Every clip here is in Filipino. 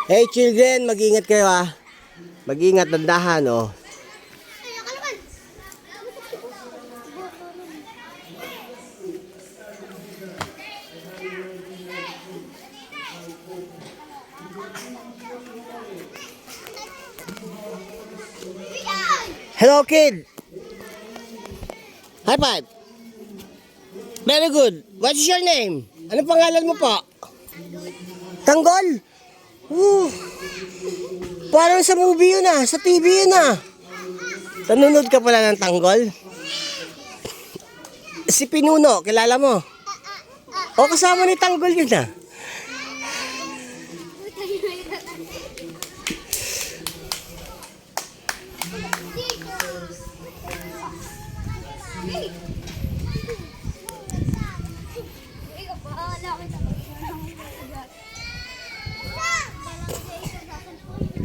Hey children, mag-ingat kayo ah. Mag-ingat, dandahan oh. Hello kid. High five. Very good. What's your name? Ano pangalan mo po? Tanggol? Parang sa movie yun ah, sa TV yun ah. Nanonood ka pala ng Tanggol? Si Pinuno, kilala mo? O kasama ni Tanggol yun ah.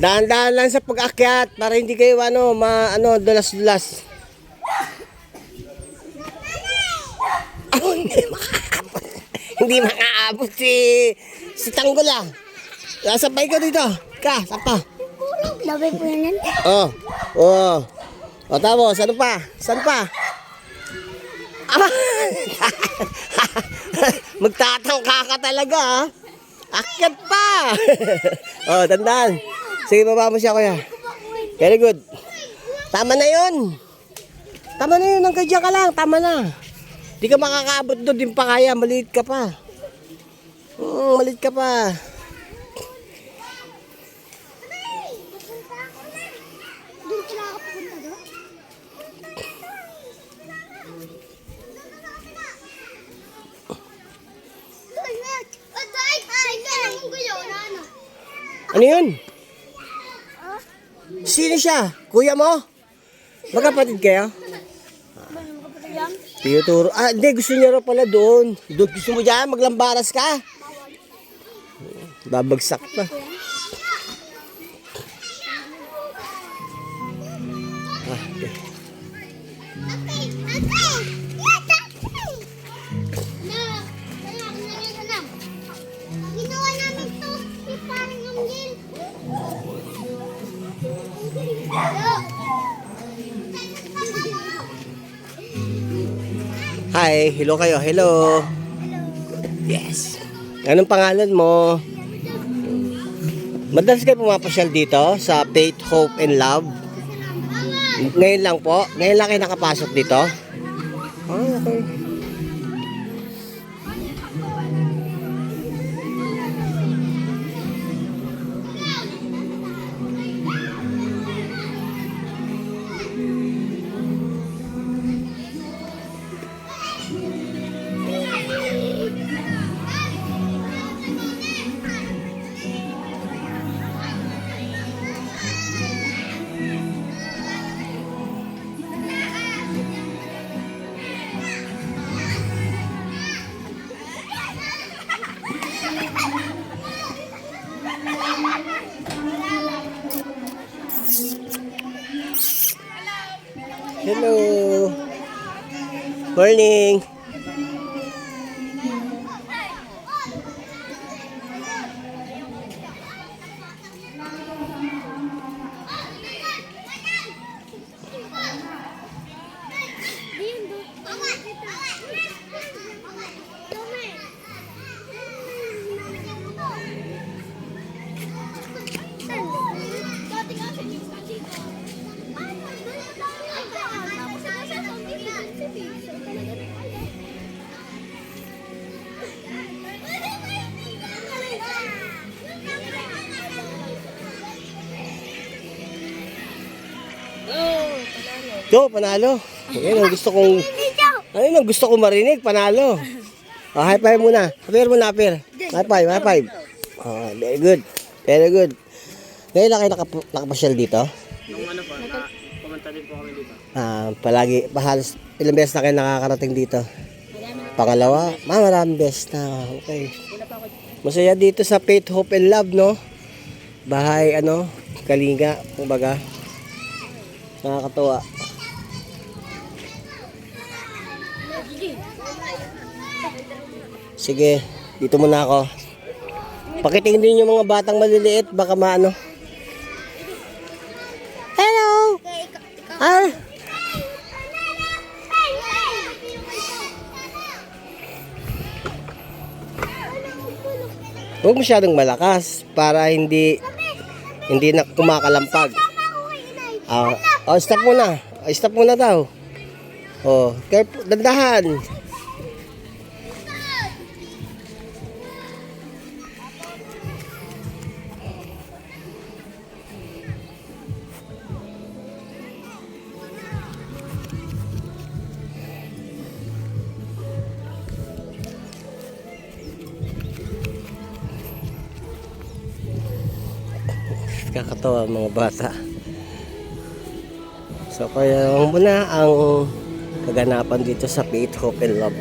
Dahan-dahan lang sa pag-akyat para hindi kayo dulas-dulas. Hindi makaabot. Hindi makaabot si Tanggol ah. Sabay ka dito. Sapa. Labay po yan. O tapos, ano pa? Saan pa? Magtatangka ka talaga ah. Akyat pa. Tandaan. Sige, baba mo siya kuya. Very good. Tama na yun. Hanggang dyan ka lang. Tama na. Di ka makakaabot doon. Di pa kaya. Maliit ka pa. Maliit ka pa. Ano yun? Sino siya? Kuya mo? Magkapatid kayo? Tinuturo. Hindi. Gusto niya raw pala doon. Gusto mo dyan? Maglambaras ka? Babagsak pa. Hi, hello kayo, hello. Yes. Anong pangalan mo? Madalas kayo pumapasyal dito sa Faith, Hope, and Love? Ngayon lang po? Ngayon lang kayo nakapasok dito? Okay. Hello. Morning. Ito, panalo. Ayun ang gusto kong marinig, panalo. High five muna. Apir muna, apir. High five. Very good. Very good. Ngayon lang kayo nakapasyal dito? Nung ano po, pumunta din po kami dito. Palagi, halos ilang beses na kayo nakakarating dito? Pangalawa? Maraming beses na. Okay. Masaya dito sa Faith, Hope and Love, no? Bahay, Kalinga, kumbaga. Nakakatuwa. Sige, dito muna ako. Pakitingin din yung mga batang maliliit, baka maano. Hello! Ah! Huwag masyadong malakas para hindi na kumakalampag. Stop muna. Stop muna daw. Careful, dandahan. Kakatawa mga bata. So kaya muna ang kaganapan dito sa Faith, Hope and Love.